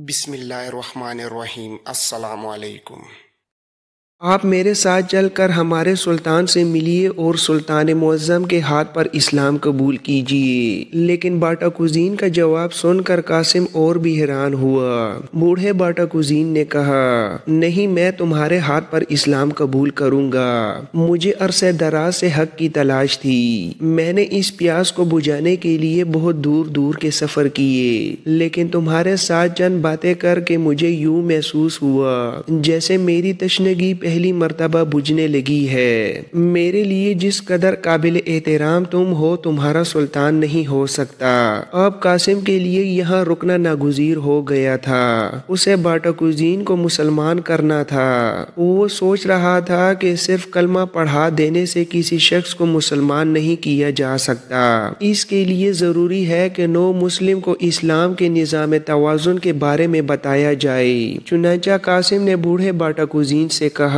بسم اللہ الرحمن الرحیم۔ السلام علیکم۔ آپ میرے ساتھ چل کر ہمارے سلطان سے ملیے اور سلطان معظم کے ہاتھ پر اسلام قبول کیجیے۔ لیکن باٹا کوزین کا جواب سن کر قاسم اور بھی حیران ہوا۔ بوڑھے باٹا کوزین نے کہا، نہیں، میں تمہارے ہاتھ پر اسلام قبول کروں گا۔ مجھے عرصہ دراز سے حق کی تلاش تھی۔ میں نے اس پیاس کو بجھانے کے لیے بہت دور دور کے سفر کیے، لیکن تمہارے ساتھ چند باتیں کر کے مجھے یوں محسوس ہوا جیسے میری تشنگی پہلی مرتبہ بجھنے لگی ہے۔ میرے لیے جس قدر قابل احترام تم ہو، تمہارا سلطان نہیں ہو سکتا۔ اب قاسم کے لیے یہاں رکنا ناگزیر ہو گیا تھا۔ اسے باٹا کوزین کو مسلمان کرنا تھا۔ وہ سوچ رہا تھا کہ صرف کلمہ پڑھا دینے سے کسی شخص کو مسلمان نہیں کیا جا سکتا۔ اس کے لیے ضروری ہے کہ نو مسلم کو اسلام کے نظام توازن کے بارے میں بتایا جائے۔ چنانچہ قاسم نے بوڑھے باٹا کوزین سے کہا،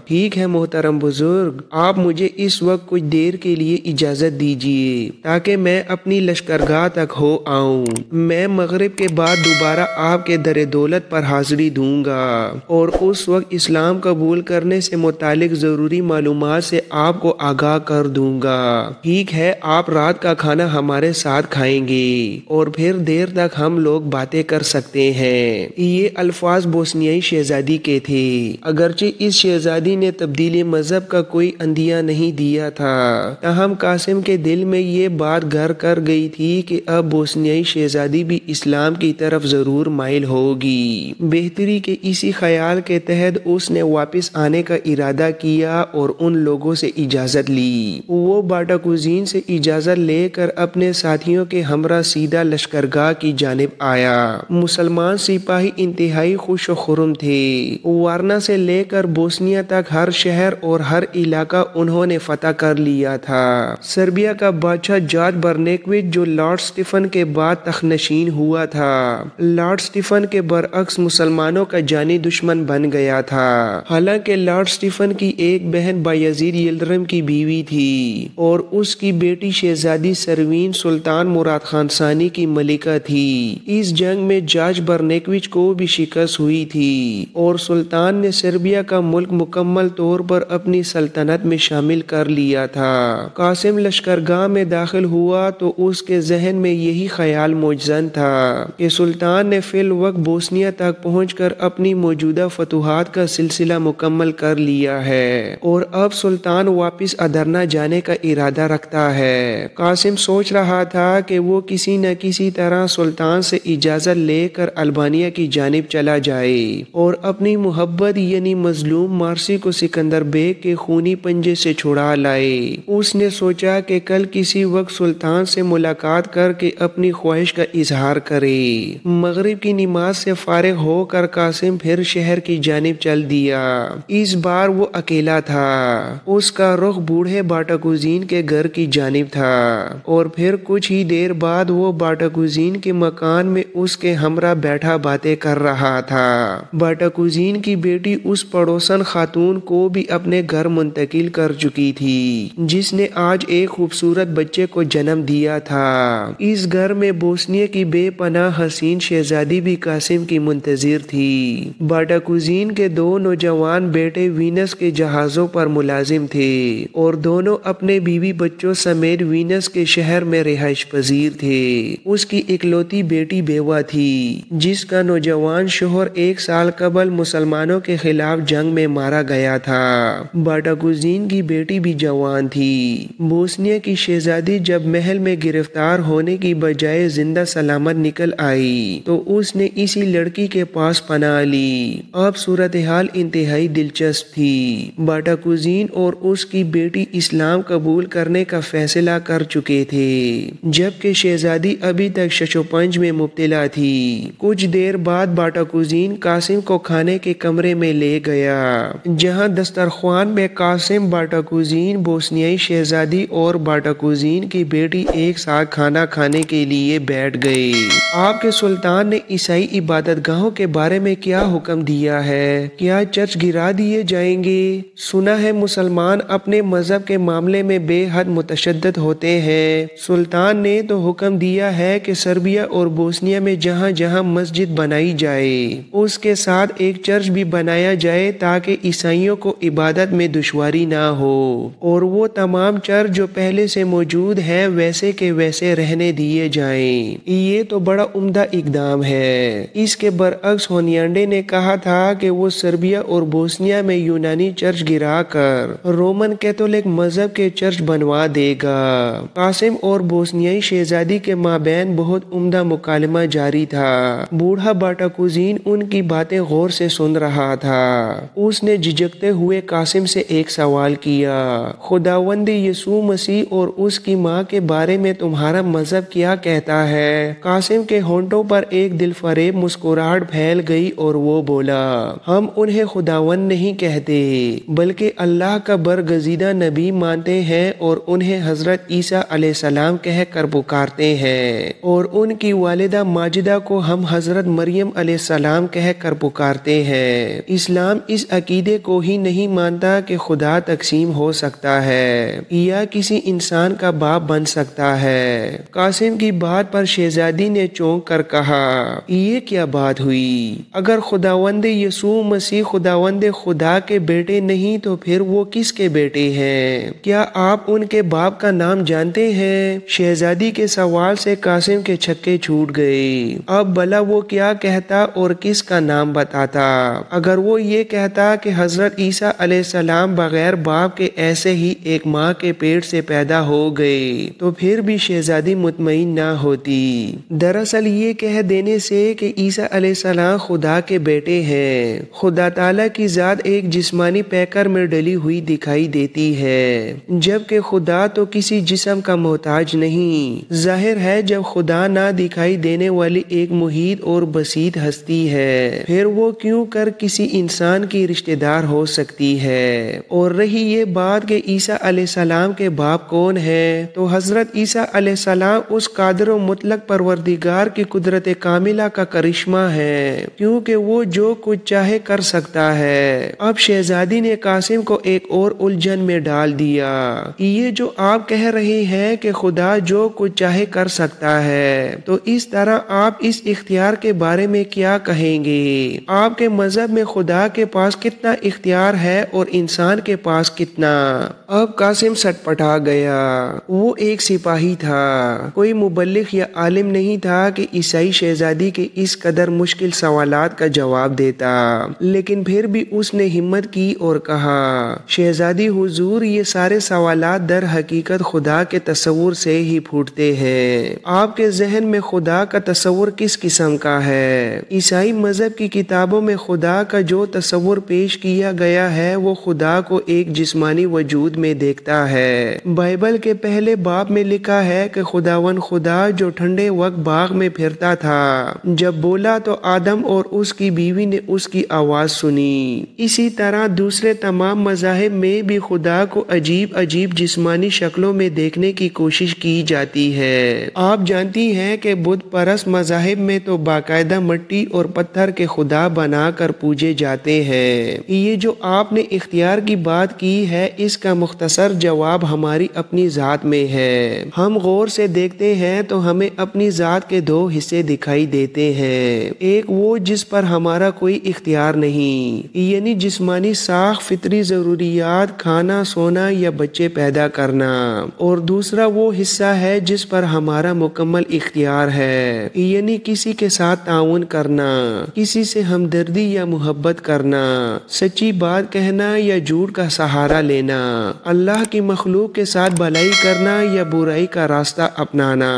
ٹھیک ہے محترم بزرگ، آپ مجھے اس وقت کچھ دیر کے لیے اجازت دیجیے تاکہ میں اپنی لشکرگاہ تک ہو آؤں۔ میں مغرب کے بعد دوبارہ آپ کے در دولت پر حاضری دوں گا اور اس وقت اسلام قبول کرنے سے متعلق ضروری معلومات سے آپ کو آگاہ کر دوں گا۔ ٹھیک ہے، آپ رات کا کھانا ہمارے ساتھ کھائیں گے اور پھر دیر تک ہم لوگ باتیں کر سکتے ہیں۔ یہ الفاظ بوسنیائی شہزادی کے تھے، اگرچہ اس شہزادی نے تبدیلی مذہب کا کوئی اندیہ نہیں دیا تھا، تاہم قاسم کے دل میں یہ بات گھر کر گئی تھی کہ اب بوسنیائی شہزادی بھی اسلام کی طرف ضرور مائل ہوگی۔ بہتری کے اسی خیال کے تحت اس نے واپس آنے کا ارادہ کیا اور ان لوگوں سے اجازت لی۔ وہ باٹا کوزین سے اجازت لے کر اپنے ساتھیوں کے ہمراہ سیدھا لشکرگاہ کی جانب آیا۔ مسلمان سپاہی انتہائی خوش و خرم تھے۔ وارنا سے لے کر بوسنیا تک ہر شہر اور ہر علاقہ انہوں نے فتح کر لیا تھا۔ سربیا کا بادشاہ جارج برنیکوٹ، جو لارڈ سٹیفن کے بعد تخت نشین ہوا تھا، لارڈ سٹیفن کے برعکس مسلمانوں کا جانی دشمن بن گیا تھا۔ حالانکہ لارڈ سٹیفن کی ایک بہن بایزید یلدرم کی بیوی تھی اور اس کی بیٹی شہزادی سروین سلطان مراد خان ثانی کی ملکہ تھی۔ اس جنگ میں جارج برنیکوٹ کو بھی شکست ہوئی تھی اور سلطان نے سربیا کا ملک مکمل طور پر اپنی سلطنت میں شامل کر لیا تھا۔ قاسم لشکرگاہ میں داخل ہوا تو اس کے ذہن میں یہی خیال موجزن تھا کہ سلطان نے فی الوقت بوسنیا تک پہنچ کر اپنی موجودہ فتوحات کا سلسلہ مکمل کر لیا ہے اور اب سلطان واپس ادرنا جانے کا ارادہ رکھتا ہے۔ قاسم سوچ رہا تھا کہ وہ کسی نہ کسی طرح سلطان سے اجازت لے کر البانیہ کی جانب چلا جائے اور اپنی محبت یعنی مظلوم مارسی کو سکندر بیگ کے خونی پنجے سے چھڑا لائے۔ اس نے سوچا کہ کل کسی وقت سلطان سے ملاقات کر کے اپنی خواہش کا اظہار کرے۔ مغرب کی نماز سے فارغ ہو کر قاسم پھر شہر کی جانب چل دیا۔ اس بار وہ اکیلا تھا۔ اس کا رخ بوڑھے باٹا کوزین کے گھر کی جانب تھا اور پھر کچھ ہی دیر بعد وہ باٹا کوزین کے مکان میں اس کے ہمراہ بیٹھا باتیں کر رہا تھا۔ باٹا کوزین کی بیٹی اس پڑوسن خاتون کو بھی اپنے گھر منتقل کر چکی تھی جس نے آج ایک خوبصورت بچے کو جنم دیا تھا۔ اس گھر میں بوسنیا کی بے پناہ حسین شہزادی بھی قاسم کی منتظر تھی۔ باٹا کوزین کے دو نوجوان بیٹے وینس کے جہازوں پر ملازم تھے اور دونوں اپنے بیوی بچوں سمیت وینس کے شہر میں رہائش پذیر تھے۔ اس کی اکلوتی بیٹی بیوہ تھی جس کا نوجوان شوہر 1 سال قبل مسلمانوں کے خلاف جنگ میں مارا گیا تھا۔ باٹا کوزین کی بیٹی بھی جوان تھی۔ بوسنیا کی شہزادی جب محل میں گرفتار ہونے کی بجائے زندہ سلامت نکل آئی تو اس نے اسی لڑکی کے پاس پناہ لی۔ اب صورتحال انتہائی دلچسپ تھی۔ باٹا کوزین اور اس کی بیٹی اسلام قبول کرنے کا فیصلہ کر چکے تھے، جبکہ شہزادی ابھی تک ششوپنج میں مبتلا تھی۔ کچھ دیر بعد باٹا کوزین قاسم کو کھانے کے کمرے میں لے گیا جہاں دسترخوان میں قاسم باٹاکوزین بوسنیائی شہزادی اور باٹاکوزین کی بیٹی ایک ساتھ کھانا کھانے کے لیے بیٹھ گئے۔ آپ کے سلطان نے عیسائی عبادت گاہوں کے بارے میں کیا حکم دیا ہے؟ کیا چرچ گرا دیے جائیں گے؟ سنا ہے مسلمان اپنے مذہب کے معاملے میں بے حد متشدد ہوتے ہیں۔ سلطان نے تو حکم دیا ہے کہ سربیا اور بوسنیا میں جہاں جہاں مسجد بنائی جائے اس کے ساتھ ایک چرچ بھی بنایا جائے تاکہ عیسائیوں کو عبادت میں دشواری نہ ہو، اور وہ تمام چرچ جو پہلے سے موجود ہیں ویسے کے ویسے رہنے دیے جائیں۔ یہ تو بڑا عمدہ اقدام ہے۔ اس کے برعکس ہونیانڈے نے کہا تھا کہ وہ سربیا اور بوسنیا میں یونانی چرچ گرا کر رومن کیتھولک مذہب کے چرچ بنوا دے گا۔ قاسم اور بوسنیائی شہزادی کے مابین بہت عمدہ مکالمہ جاری تھا۔ بوڑھا باٹاکوزین ان کی باتیں غور سے سن رہا تھا۔ اس نے جھجکتے ہوئے قاسم سے ایک سوال کیا، خداوند یسوع مسیح اور اس کی ماں کے بارے میں تمہارا مذہب کیا کہتا ہے؟ قاسم کے ہونٹوں پر ایک دل فریب مسکراہٹ پھیل گئی اور وہ بولا، ہم انہیں خداوند نہیں کہتے بلکہ اللہ کا برگزیدہ نبی مانتے ہیں اور انہیں حضرت عیسیٰ علیہ السلام کہہ کر پکارتے ہیں، اور ان کی والدہ ماجدہ کو ہم حضرت مریم علیہ السلام کہہ کر پکارتے ہیں۔ اسلام اس عقیدے کو ہی نہیں مانتا کہ خدا تقسیم ہو سکتا ہے یا کسی انسان کا باپ بن سکتا ہے۔ قاسم کی بات پر شہزادی نے چونک کر کہا، یہ کیا بات ہوئی؟ اگر خداوند یسوع مسیح خداوند خدا کے بیٹے نہیں تو پھر وہ کس کے بیٹے ہیں؟ کیا آپ ان کے باپ کا نام جانتے ہیں؟ شہزادی کے سوال سے قاسم کے چھکے چھوٹ گئے۔ اب بھلا وہ کیا کہتا اور کس کا نام بتاتا؟ اگر وہ یہ کہتا کہ حضرت عیسیٰ علیہ السلام بغیر باپ کے ایسے ہی ایک ماں کے پیٹ سے پیدا ہو گئے تو پھر بھی شہزادی مطمئن نہ ہوتی۔ دراصل یہ کہہ دینے سے کہ عیسیٰ علیہ السلام خدا کے بیٹے ہیں، خدا تعالیٰ کی ذات ایک جسمانی پیکر میں ڈلی ہوئی دکھائی دیتی ہے، جبکہ خدا تو کسی جسم کا محتاج نہیں۔ ظاہر ہے جب خدا نہ دکھائی دینے والی ایک محیط اور بسیط ہستی ہے، پھر وہ کیوں کر کسی انسان کی رشتہ دار ہو سکتی ہے؟ اور رہی یہ بات کہ عیسیٰ علیہ السلام کے باپ کون ہے، تو حضرت عیسیٰ علیہ السلام اس قادر و مطلق پروردگار کی قدرت کاملہ کا کرشمہ ہے، کیونکہ وہ جو کچھ چاہے کر سکتا ہے۔ اب شہزادی نے قاسم کو ایک اور الجھن میں ڈال دیا۔ یہ جو آپ کہہ رہے ہیں کہ خدا جو کچھ چاہے کر سکتا ہے، تو اس طرح آپ اس اختیار کے بارے میں کیا کہیں گے؟ آپ کے مذہب میں خدا کے پاس کتنا اختیار ہے اور انسان کے پاس کتنا؟ اب قاسم سٹ پٹا گیا۔ وہ ایک سپاہی تھا، کوئی مبلغ یا عالم نہیں تھا کہ عیسائی شہزادی کے اس قدر مشکل سوالات کا جواب دیتا، لیکن پھر بھی اس نے ہمت کی اور کہا، شہزادی حضور، یہ سارے سوالات در حقیقت خدا کے تصور سے ہی پھوٹتے ہیں۔ آپ کے ذہن میں خدا کا تصور کس قسم کا ہے؟ عیسائی مذہب کی کتابوں میں خدا کا جو تصور پیش کیا گیا ہے وہ خدا کو ایک جسمانی وجود میں دیکھتا ہے۔ بائبل کے پہلے باب میں لکھا ہے کہ خداوند خدا جو ٹھنڈے وقت باغ میں پھرتا تھا، جب بولا تو آدم اور اس کی بیوی نے اس کی آواز سنی۔ اسی طرح دوسرے تمام مذاہب میں بھی خدا کو عجیب عجیب جسمانی شکلوں میں دیکھنے کی کوشش کی جاتی ہے۔ آپ جانتی ہیں کہ بت پرست مذاہب میں تو باقاعدہ مٹی اور پتھر کے خدا بنا کر پوجے جاتے ہیں۔ یہ جو آپ نے اختیار کی بات کی ہے، اس کا مختصر جواب ہماری اپنی ذات میں ہے۔ ہم غور سے دیکھتے ہیں تو ہمیں اپنی ذات کے دو حصے دکھائی دیتے ہیں، ایک وہ جس پر ہمارا کوئی اختیار نہیں، یعنی جسمانی ساخت، فطری ضروریات، کھانا، سونا یا بچے پیدا کرنا، اور دوسرا وہ حصہ ہے جس پر ہمارا مکمل اختیار ہے، یعنی کسی کے ساتھ تعاون کرنا، کسی سے ہمدردی یا محبت کرنا، سچی بات کہنا یا جھوٹ کا سہارا لینا، اللہ کی مخلوق کے ساتھ بھلائی کرنا یا برائی کا راستہ اپنانا۔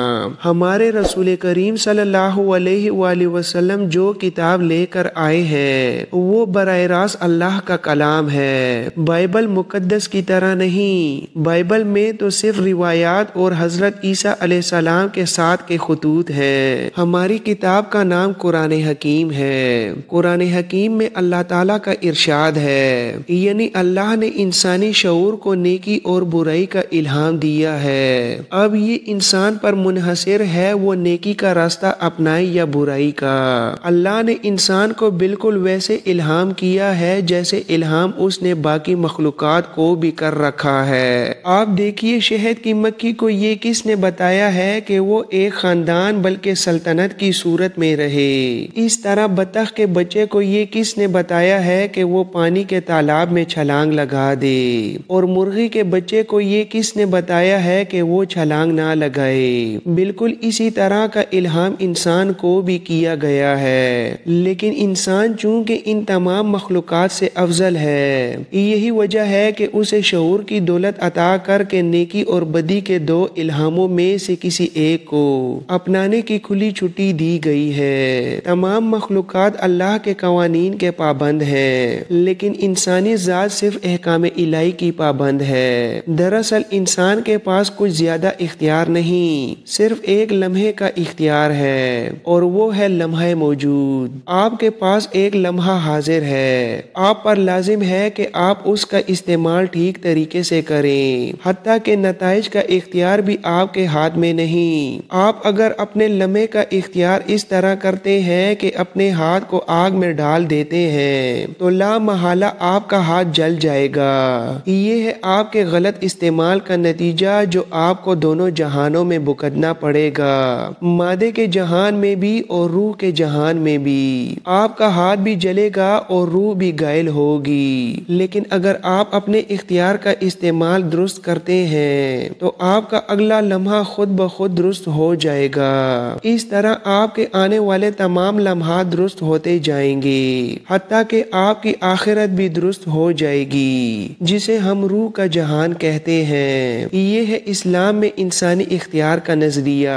ہمارے رسول کریم صلی اللہ علیہ وآلہ وسلم جو کتاب لے کر آئے ہیں وہ براہ راست اللہ کا کلام ہے، بائبل مقدس کی طرح نہیں۔ بائبل میں تو صرف روایات اور حضرت عیسیٰ علیہ السلام کے ساتھ کے خطوط ہیں۔ ہماری کتاب کا نام قرآن حکیم ہے۔ قرآن حکیم میں اللہ تعالیٰ کا ارشاد ہے، یعنی اللہ نے انسانی شعور کو نیکی اور برائی کا الہام دیا ہے، اب یہ انسان پر منحصر ہے وہ نیکی کا راستہ اپنائے یا برائی کا۔ اللہ نے انسان کو بالکل ویسے الہام کیا ہے جیسے الہام اس نے باقی مخلوقات کو بھی کر رکھا ہے۔ آپ دیکھیے شہد کی مکھی کو یہ کس نے بتایا ہے کہ وہ ایک خاندان بلکہ سلطنت کی صورت میں رہے، اس طرح بطخ کے بچے کو یہ کس نے بتایا ہے کہ وہ پانی کے تالاب میں چھلانگ لگا دے، اور مرغی کے بچے کو یہ کس نے بتایا ہے کہ وہ چھلانگ نہ لگائے۔ بالکل اسی طرح کا الہام انسان کو بھی کیا گیا ہے، لیکن انسان چونکہ ان تمام مخلوقات سے افضل ہے، یہی وجہ ہے کہ اسے شعور کی دولت عطا کر کے نیکی اور بدی کے دو الہاموں میں سے کسی ایک کو اپنانے کی کھلی چھٹی دی گئی ہے۔ تمام مخلوقات اللہ کے قوانین کے پابند ہیں، لیکن انسانی ذات صرف احکام الہی کی پابند ہے۔ دراصل انسان کے پاس کچھ زیادہ اختیار نہیں، صرف ایک لمحے کا اختیار ہے، اور وہ ہے لمحہ موجود۔ آپ کے پاس ایک لمحہ حاضر ہے، آپ پر لازم ہے کہ آپ اس کا استعمال ٹھیک طریقے سے کریں، حتیٰ کہ نتائج کا اختیار بھی آپ کے ہاتھ میں نہیں۔ آپ اگر اپنے لمحے کا اختیار اس طرح کرتے ہیں کہ اپنے ہاتھ کو آگ میں ڈال دیتے ہیں تو لا محالہ آپ کا ہاتھ جل جائے گا۔ یہ ہے آپ کے غلط استعمال کا نتیجہ جو آپ کو دونوں جہانوں میں بھگتنا پڑے گا، مادے کے جہان میں بھی اور روح کے جہان میں بھی۔ آپ کا ہاتھ بھی جلے گا اور روح بھی گائل ہوگی، لیکن اگر آپ اپنے اختیار کا استعمال درست کرتے ہیں تو آپ کا اگلا لمحہ خود بخود درست ہو جائے گا۔ اس طرح آپ کے آنے والے تمام لمحات درست ہوتے جائیں گے، حتیٰ کہ آپ کی آخرت بھی درست ہو جائے گی، جسے ہم روح کا جہان کہتے ہیں۔ یہ ہے اسلام میں انسانی اختیار کا نظریہ۔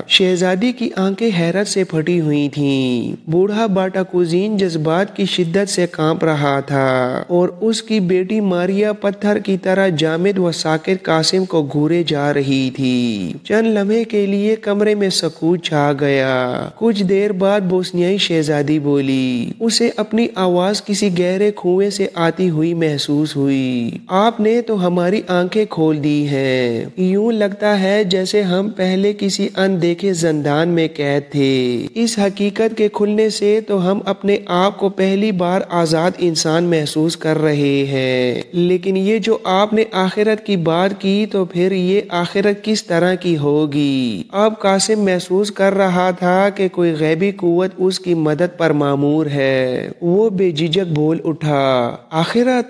شہزادی کی آنکھیں حیرت سے پھٹی ہوئی تھیں۔ بوڑھا باٹا کوزین جذبات کی شدت سے کانپ رہا تھا، اور اس کی بیٹی ماریا پتھر کی طرح جامد و ساکت قاسم کو گھورے جا رہی تھی۔ چند لمحے کے لیے کمرے میں سکوت چھا گیا۔ کچھ دیر بعد بوسنیائی شہزادی بولی، اسے اپنی آواز کسی گہرے کنویں سے آتی ہوئی محسوس ہوئی۔ آپ نے تو ہماری آنکھیں کھول دی ہیں، یوں لگتا ہے جیسے ہم پہلے کسی اندیکھے زندان میں قید تھے۔ اس حقیقت کے کھلنے سے تو ہم اپنے آپ کو پہلی بار آزاد انسان محسوس کر رہے ہیں، لیکن یہ جو آپ نے آخرت کی بات کی تو پھر یہ آخرت کس طرح کی ہوگی؟ اب قاسم محسوس کر رہا تھا کہ کوئی غیبی قوت اس کی مدد پر مامور ہے۔ وہ بے جھجک بول اٹھا،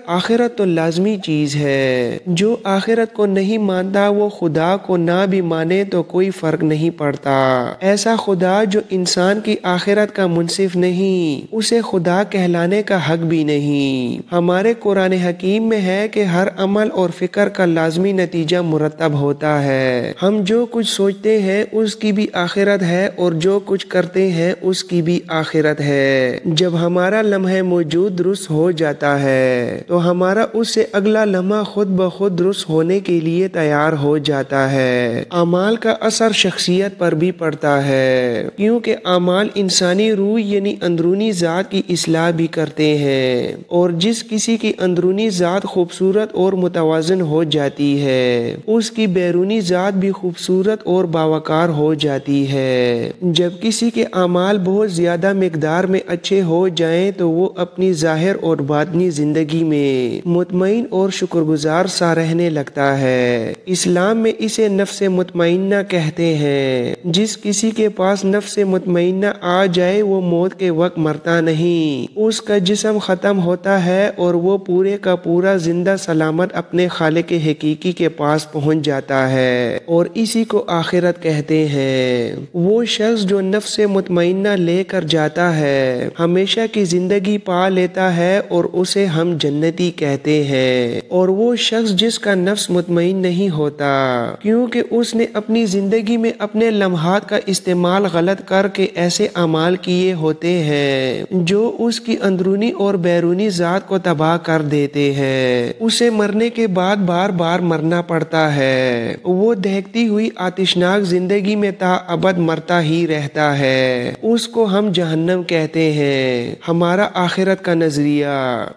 آخرت تو لازمی چیز ہے۔ جو آخرت کو نہیں مانتا وہ خدا کو نہ بھی مانے تو کوئی فرق نہیں پڑتا۔ ایسا خدا جو انسان کی آخرت کا منصف نہیں، اسے خدا کہلانے کا حق بھی نہیں۔ ہمارے قرآن حکیم میں ہے کہ ہر عمل اور فکر کا لازمی نتیجہ مرتب ہوتا ہے۔ ہم جو کچھ سوچتے ہیں اس کی بھی آخرت ہے، اور جو کچھ کرتے ہیں اس کی بھی آخرت ہے۔ جب ہمارا لمحہ موجود درست ہو جاتا ہے تو ہمارا اس سے اگلا لمحہ خود بخود درست ہونے کے لیے تیار ہو جاتا ہے۔ اعمال کا اثر شخصیت پر بھی پڑتا ہے، کیونکہ اعمال انسانی روح یعنی اندرونی ذات کی اصلاح بھی کرتے ہیں، اور جس کسی کی اندرونی ذات خوبصورت اور متوازن ہو جاتی ہے اس کی بیرونی ذات بھی خوبصورت اور باوقار ہو جاتی ہے۔ جب کسی کے اعمال بہت زیادہ مقدار میں اچھے ہو جائیں تو وہ اپنی ظاہر اور باطنی زندگی میں مطمئن اور شکر گزار سا رہنے لگتا ہے۔ اسلام میں اسے نفس مطمئنہ کہتے ہیں۔ جس کسی کے پاس نفس مطمئنہ آ جائے وہ موت کے وقت مرتا نہیں، اس کا جسم ختم ہوتا ہے اور وہ پورے کا پورا زندہ سلامت اپنے خالق حقیقی کے پاس پہنچ جاتا ہے، اور اسی کو آخرت کہتے ہیں۔ وہ شخص جو نفس مطمئنہ لے کر جاتا ہے ہمیشہ کی زندگی پا لیتا ہے، اور اسے ہم جنتی کہتے ہیں۔ اور وہ شخص جس کا نفس مطمئن نہیں ہوتا کیونکہ اس نے اپنی زندگی میں اپنے لمحات کا استعمال غلط کر کے ایسے اعمال کیے ہوتے ہیں جو اس کی اندرونی اور بیرونی ذات کو تباہ کر دیتے ہیں، اسے مرنے کے بعد بار بار مرنا پڑتا ہے۔ وہ دہکتی ہوئی آتشناک زندگی میں تا ابد مرتا ہی رہتا ہے۔ اس کو ہم جہنم کہتے ہیں۔ ہمارا آخرت کا نظریہ۔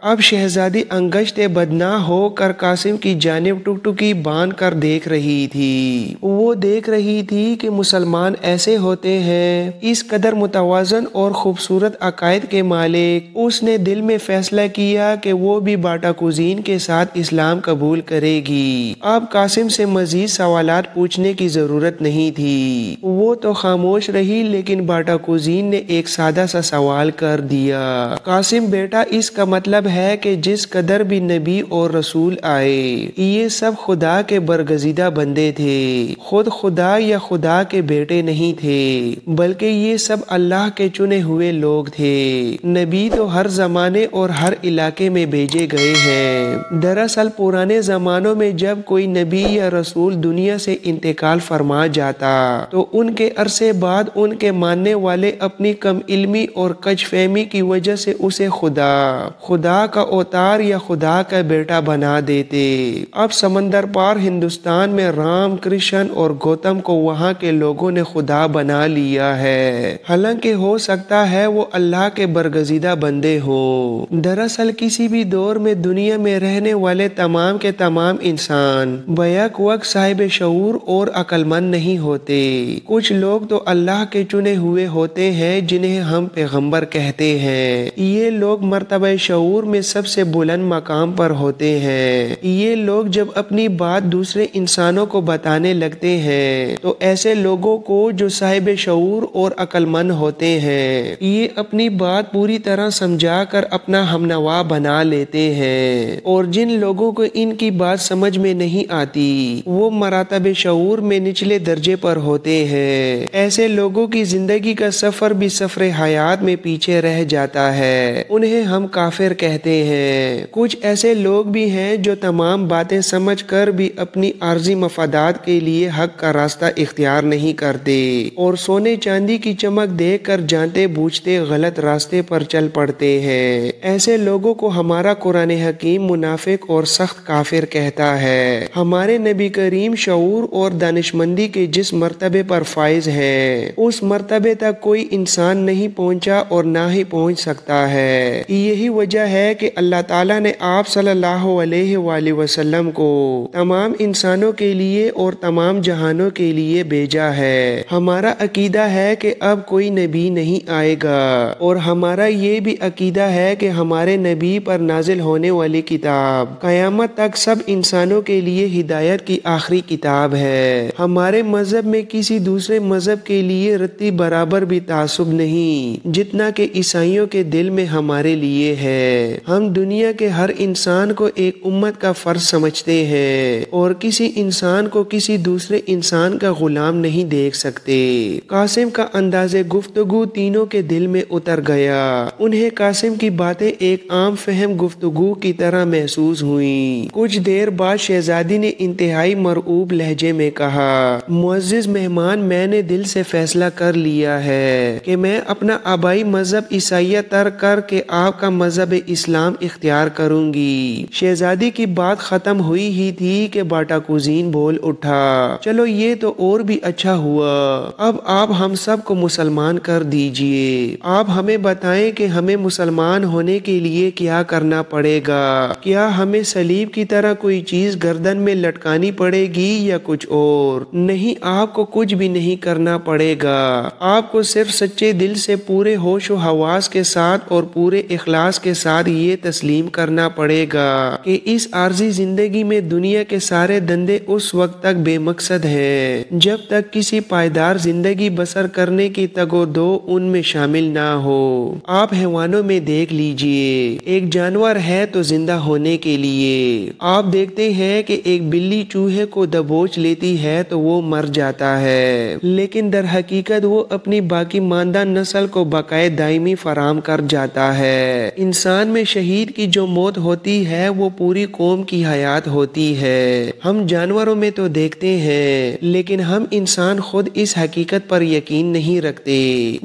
اب شہزادی انگشت بدناں ہو کر قاسم کی جانب ٹکٹکی باندھ کر دیکھ رہی تھی۔ وہ دیکھ رہی تھی کہ مسلمان ایسے ہوتے ہیں، اس قدر متوازن اور خوبصورت عقائد کے مالک۔ اس نے دل میں فیصلہ کیا کہ وہ بھی باٹا کوزین کے ساتھ اسلام قبول کرے گی۔ اب قاسم سے مزید سوالات پوچھنے کی ضرورت نہیں تھی۔ وہ تو خاموش رہی، لیکن باٹا کوزین نے ایک سادہ سا سوال کر دیا، قاسم بیٹا، اس کا مطلب ہے کہ جس قدر بھی نبی اور رسول آئے، یہ سب خدا کے برگزیدہ بندے تھے، خود خدا یا خدا کے بیٹے نہیں تھے، بلکہ یہ سب اللہ کے چنے ہوئے لوگ تھے۔ نبی تو ہر زمانے اور ہر علاقے میں بھیجے گئے ہیں۔ دراصل پرانے زمانوں میں جب کوئی نبی یا رسول دنیا سے انتقال فرما جاتا تو ان کے عرصے بعد ان کے ماننے والے اپنی کم علمی اور کج فہمی کی وجہ سے اسے خدا کا اوتار یا خدا کا بیٹا بنا دیتے۔ اب سمندر پار ہندوستان میں رام، کرشن اور گوتم کو وہاں کے لوگوں نے خدا بنا لیا ہے، حالانکہ ہو سکتا ہے وہ اللہ کے برگزیدہ بندے ہوں۔ دراصل کسی بھی دور میں دنیا میں رہنے والے تمام کے تمام انسان بیک وقت صاحب شعور اور عقل مند نہیں ہوتے۔ کچھ لوگ تو اللہ کے چنے ہوئے ہوتے ہیں جنہیں ہم پیغمبر کہتے ہیں۔ یہ لوگ مرتبہ شعور میں سب سے بلند مقام پر ہوتے ہیں۔ یہ لوگ جب اپنی بات دوسرے انسانوں کو بتانے لگتے ہیں تو ایسے لوگوں کو جو صاحب شعور اور عقل مند ہوتے ہیں، یہ اپنی بات پوری طرح سمجھا کر اپنا ہمنوا بنا لیتے ہیں، اور جن لوگوں کو ان کی بات سمجھ میں نہیں آتی وہ مراتب شعور میں نچلے درجے پر ہوتے ہیں۔ ایسے لوگوں کی زندگی کا سفر بھی سفر حیات میں پیچھے رہ جاتا ہے، انہیں ہم کافر کہتے ہیں۔ کچھ ایسے لوگ بھی ہیں جو تمام باتیں سمجھ کر بھی اپنی عارضی مفادات کے لیے حق کا راستہ اختیار نہیں کرتے اور سونے چاندی کی چمک دیکھ کر جانتے بوجھتے غلط راستے پر چل پڑتے ہیں۔ ایسے لوگوں کو ہمارا قرآن حکیم منافق اور سخت کافر کہتا ہے۔ ہمارے نبی کریم شعور اور دانشمندی کے جس مرتبے پر فائز ہیں، اس مرتبے تک کوئی انسان نہیں پہنچا اور نہ ہی پہنچ سکتا ہے۔ یہی وجہ ہے کہ اللہ تعالیٰ نے آپ صلی اللہ علیہ وآلہ وسلم کو تمام انسانوں کے لیے اور تمام جہانوں کے لیے بھیجا ہے۔ ہمارا عقیدہ ہے کہ اب کوئی نبی نہیں آئے گا، اور ہمارا یہ بھی عقیدہ ہے کہ ہمارے نبی پر نازل ہونے والی کتاب قیامت تک سب انسانوں کے لیے ہدایت کی آخری کتاب ہے۔ ہمارے مذہب میں کسی دوسرے مذہب کے لیے رتی برابر بھی تعصب نہیں جتنا کہ عیسائیوں کے دل میں ہمارے لیے ہے۔ ہم دنیا کے ہر انسان کو ایک امت کا فرد سمجھتے ہیں اور کسی انسان کو کسی دوسرے انسان کا غلام نہیں دیکھ سکتے۔ قاسم کا انداز گفتگو تینوں کے دل میں اتر گیا۔ انہیں قاسم کی باتیں ایک عام فہم گفتگو کی طرح محسوس ہوئیں۔ کچھ دیر بعد شہزادی نے انتہائی مرعوب لہجے میں کہا، معزز مہمان، میں نے دل سے فیصلہ کر لیا ہے کہ میں اپنا آبائی مذہب عیسائیت ترک کر کے آپ کا مذہب اسلام اختیار کروں گی۔ شہزادی کی بات ختم ہوئی ہی تھی کہ باٹا کوزین بول اٹھا، چلو یہ تو اور بھی اچھا ہوا، اب آپ ہم سب کو مسلمان کر دیجئے۔ آپ ہمیں بتائیں کہ ہمیں مسلمان ہونے کے لیے کیا کرنا پڑے گا؟ کیا ہمیں صلیب کی طرح کوئی چیز گردن میں لٹکانی پڑے گی یا کچھ اور؟ نہیں، آپ کو کچھ بھی نہیں کرنا پڑے گا۔ آپ کو صرف سچے دل سے پورے ہوش و حواس کے ساتھ اور پورے اخلاص کے ساتھ یہ تسلیم کرنا پڑے گا کہ اس عارضی زندگی میں دنیا کے سارے دندے اس وقت تک بے مقصد ہیں جب تک کسی پائیدار زندگی بسر کرنے کی تگ و دو ان میں شامل نہ ہو۔ آپ حیوانوں میں دیکھ لیجئے، ایک جانور ہے تو زندہ ہونے کے لیے۔ آپ دیکھتے ہیں کہ ایک بلی چوہے کو دبوچ لیتی ہے تو وہ مر جاتا ہے، لیکن در حقیقت وہ اپنی باقی ماندہ نسل کو بقائے دائمی فراہم کر جاتا ہے۔ انسان میں شہید کی جو موت ہوتی ہے وہ پوری قوم کی حیات ہوتی ہے۔ ہم جانوروں میں تو دیکھتے ہیں، لیکن ہم انسان خود اس حقیقت پر یقین نہیں رکھتے۔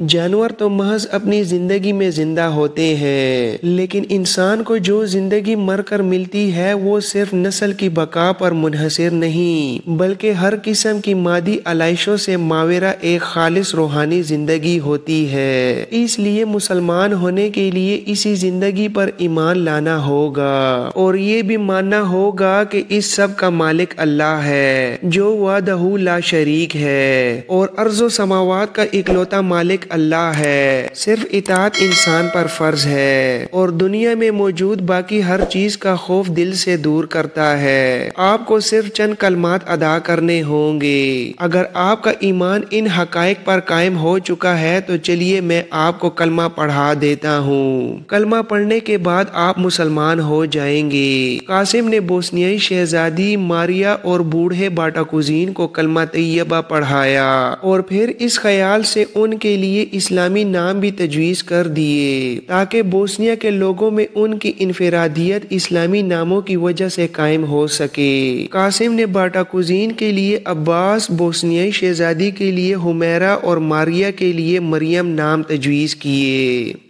جانور تو محض اپنی زندگی میں زندہ ہوتے ہیں، لیکن انسان کو جو زندگی مر کر ملتی ہے وہ صرف نسل کی بقا پر منحصر نہیں بلکہ ہر قسم کی مادی علائشوں سے ماورا ایک خالص روحانی زندگی ہوتی ہے۔ اس لیے مسلمان ہونے کے لیے اسی زندگی پر ایمان لانا ہوگا اور یہ بھی ماننا ہوگا کہ اس سب کا مالک اللہ ہے جو وحدہ لا شریک ہے اور ارض و سماوات کا اکلوتا مالک اللہ ہے۔ صرف اطاعت انسان پر فرض ہے اور دنیا میں موجود باقی ہر چیز کا خوف دل سے دور کرتا ہے۔ آپ کو صرف چند کلمات ادا کرنے ہوں گے۔ اگر آپ کا ایمان ان حقائق پر قائم ہو چکا ہے تو چلیے میں آپ کو کلمہ پڑھا دیتا ہوں۔ کلمہ پڑھنے کے بعد آپ مسلمان ہو جائیں گے۔ قاسم نے بوسنیائی شہزادی ماریا اور بوڑھے باٹاکوزین کو کلمہ طیبہ پڑھایا اور پھر اس خیال سے ان کے لیے اسلامی نام بھی تجویز کر دیے تاکہ بوسنیا کے لوگوں میں ان کی انفرادیت اسلامی ناموں کی وجہ سے قائم ہو سکے۔ قاسم نے باٹاکوزین کے لیے عباس، بوسنیائی شہزادی کے لیے حمیرہ اور ماریا کے لیے مریم نام تجویز کیے۔